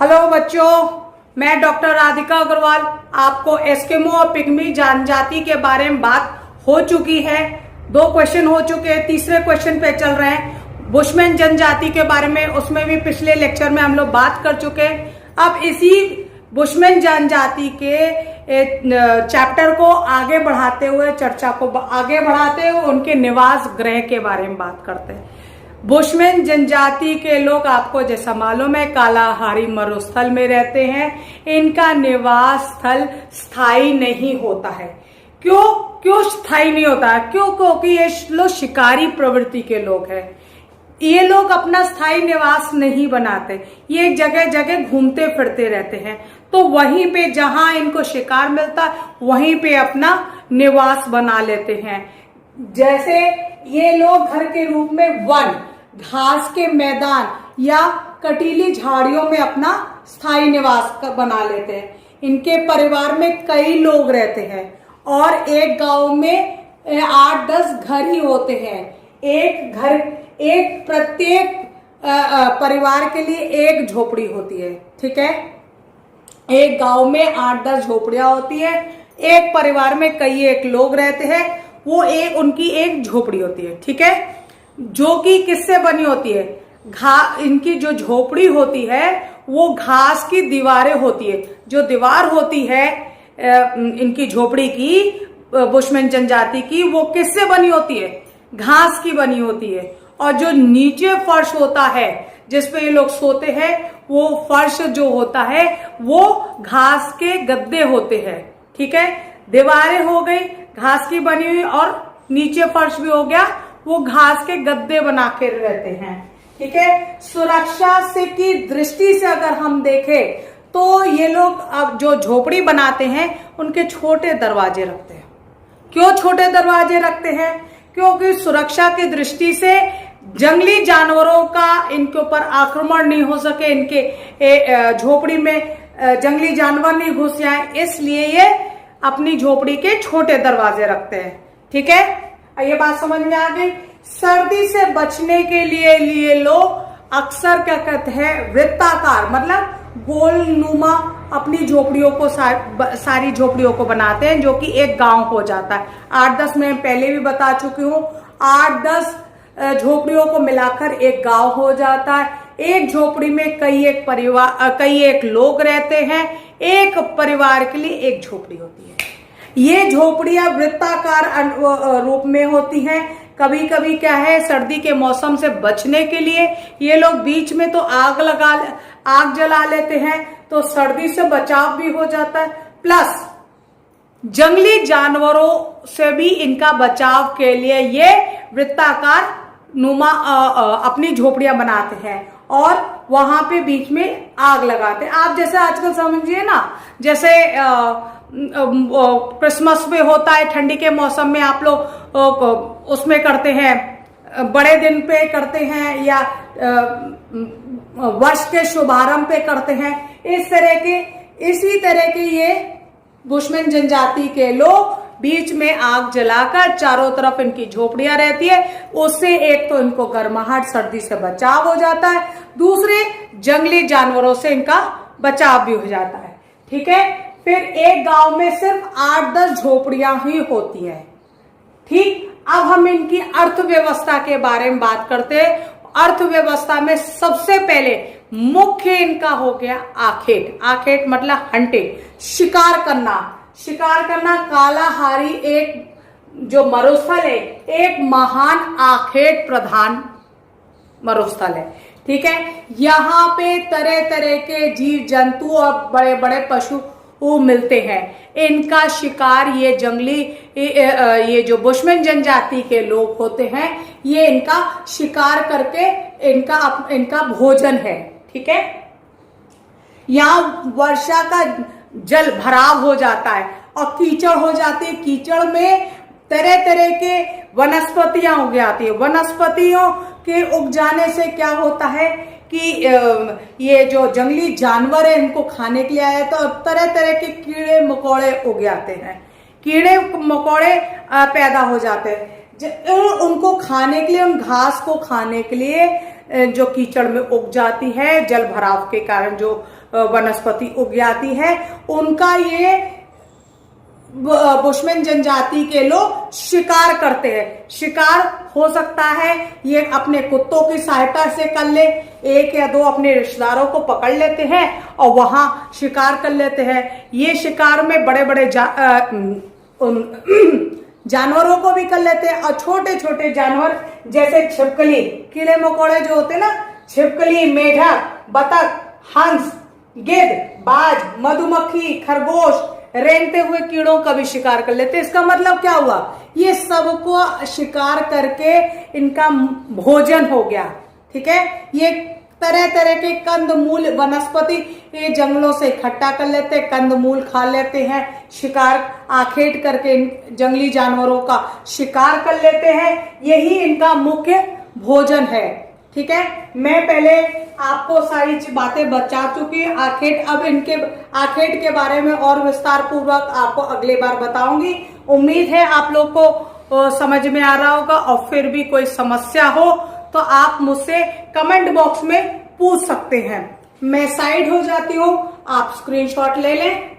Hello बच्चों, मैं doctor Radhika Agarwal. आपको एस्किमो और पिग्मी जनजाति के बारे में बात हो चुकी है। 2 क्वेश्चन हो चुके हैं, तीसरे क्वेश्चन पे चल रहे हैं। बुशमैन जनजाति के बारे में उसमें भी पिछले लेक्चर में हम लोग बात कर चुके हैं। अब इसी बुशमैन जनजाति के चैप्टर को आगे बढ़ाते हुए, चर्चा को आगे बढ़ाते हुए उनके निवास गृह के बारे में बात करते हैं। बुशमैन जनजाति के लोग, आपको जैसा मालूम है, कालाहारी मरुस्थल में रहते हैं। इनका निवास स्थल स्थायी नहीं होता है। क्यों स्थायी नहीं होता है? क्योंकि ये लोग शिकारी प्रवृत्ति के लोग हैं। ये लोग अपना स्थायी निवास नहीं बनाते, ये जगह जगह घूमते फिरते रहते हैं। तो वहीं पे जहां इनको शिकार मिलता है वहीं पे अपना निवास बना लेते हैं। जैसे ये लोग घर के रूप में वन, घास के मैदान या कटीली झाड़ियों में अपना स्थायी निवास बना लेते हैं। इनके परिवार में कई लोग रहते हैं और एक गांव में 8-10 घर ही होते हैं। प्रत्येक परिवार के लिए एक झोपड़ी होती है। ठीक है, एक गांव में 8-10 झोपड़ियां होती है। एक परिवार में एक लोग रहते हैं, वो उनकी एक झोपड़ी होती है। ठीक है, जो कि किससे बनी होती है? इनकी जो झोपड़ी होती है वो घास की दीवारें होती है। जो दीवार होती है इनकी झोपड़ी की, बुशमैन जनजाति की, वो किससे बनी होती है? घास की बनी होती है। और जो नीचे फर्श होता है जिस पे ये लोग सोते हैं, वो फर्श जो होता है वो घास के गद्दे होते हैं। ठीक है, दीवारें हो गई घास की बनी हुई और नीचे फर्श भी हो गया, वो घास के गद्दे बना के रहते हैं। ठीक है, सुरक्षा से की दृष्टि से अगर हम देखें तो ये लोग अब जो झोपड़ी बनाते हैं उनके छोटे दरवाजे रखते हैं। क्यों छोटे दरवाजे रखते हैं? क्योंकि सुरक्षा की दृष्टि से जंगली जानवरों का इनके ऊपर आक्रमण नहीं हो सके, इनके झोपड़ी में जंगली जानवर नहीं घुस जाए, इसलिए ये अपनी झोपड़ी के छोटे दरवाजे रखते हैं। ठीक है, ये बात समझ में आ गई। सर्दी से बचने के लिए लोग अक्सर क्या कहते हैं, वृत्ताकार मतलब गोलनुमा अपनी झोपड़ियों को सारी झोपड़ियों को बनाते हैं, जो कि एक गांव हो जाता है। 8-10 मैं पहले भी बता चुकी हूँ, 8-10 झोपड़ियों को मिलाकर एक गांव हो जाता है। एक झोपड़ी में कई एक लोग रहते हैं। एक परिवार के लिए एक झोपड़ी होती है। ये झोपड़ियां वृत्ताकार रूप में होती हैं। कभी कभी क्या है, सर्दी के मौसम से बचने के लिए ये लोग बीच में तो आग जला लेते हैं, तो सर्दी से बचाव भी हो जाता है। प्लस जंगली जानवरों से भी इनका बचाव के लिए ये वृत्ताकार नुमा अपनी झोपड़ियां बनाते हैं और वहां पे बीच में आग लगाते हैं। आप जैसे आजकल समझिए ना, जैसे क्रिसमस पे होता है, ठंडी के मौसम में आप लोग उसमें करते हैं, बड़े दिन पे करते हैं या वर्ष के शुभारंभ पे करते हैं। इसी तरह के ये बुशमैन जनजाति के लोग बीच में आग जलाकर चारों तरफ इनकी झोपड़ियां रहती है। उससे एक तो इनको गर्माहट, सर्दी से बचाव हो जाता है, दूसरे जंगली जानवरों से इनका बचाव भी हो जाता है। ठीक है, फिर एक गांव में सिर्फ 8-10 झोपड़ियां ही होती है। ठीक, अब हम इनकी अर्थव्यवस्था के बारे में बात करते हैं। अर्थव्यवस्था में सबसे पहले मुख्य इनका हो गया आखेट। आखेट मतलब हंटिंग, शिकार करना। कालाहारी एक जो मरुस्थल है, एक महान आखेट प्रधान मरुस्थल है। ठीक है, यहाँ पे तरह तरह के जीव जंतु और बड़े बड़े पशु मिलते हैं। इनका शिकार ये जो बुशमैन जनजाति के लोग होते हैं, ये इनका शिकार करके इनका भोजन है। ठीक है, यहाँ वर्षा का जल भराव हो जाता है और कीचड़ हो जाती है। कीचड़ में तरह तरह के वनस्पतियां उग जाती है। वनस्पतियों के उग जाने से क्या होता है कि ये जो जंगली जानवर है इनको खाने के लिए आए, तो तरह तरह के कीड़े मकोड़े उग जाते हैं। कीड़े मकोड़े पैदा हो जाते हैं। उनको खाने के लिए, उन घास को खाने के लिए जो कीचड़ में उग जाती है, जल भराव के कारण जो वनस्पति उग जाती है, उनका ये बुशमैन जनजाति के लोग शिकार करते हैं। शिकार हो सकता है ये अपने कुत्तों की सहायता से कर ले, एक या दो अपने रिश्तेदारों को पकड़ लेते हैं और वहां शिकार कर लेते हैं। ये शिकार में बड़े बड़े जानवरों को भी कर लेते हैं और छोटे छोटे जानवर जैसे छिपकली, कीड़े मकोड़े जो होते हैं ना, छिपकली, मेढक, बतख, हंस, गिद्ध, बाज, मधुमक्खी, खरगोश, रेंगते हुए कीड़ों का भी शिकार कर लेते हैं। इसका मतलब क्या हुआ, ये सबको शिकार करके इनका भोजन हो गया। ठीक है, ये तरह तरह के कंदमूल वनस्पति ये जंगलों से इकट्ठा कर लेते हैं, कंदमूल खा लेते हैं, शिकार आखेट करके जंगली जानवरों का शिकार कर लेते हैं। यही इनका मुख्य भोजन है। ठीक है, मैं पहले आपको सारी बातें बता चुकी हूँ आखेट। अब इनके आखेट के बारे में और विस्तार पूर्वक आपको अगली बार बताऊंगी। उम्मीद है आप लोग को समझ में आ रहा होगा, और फिर भी कोई समस्या हो तो आप मुझसे कमेंट बॉक्स में पूछ सकते हैं। मैं साइड हो जाती हूँ, आप स्क्रीनशॉट ले लें।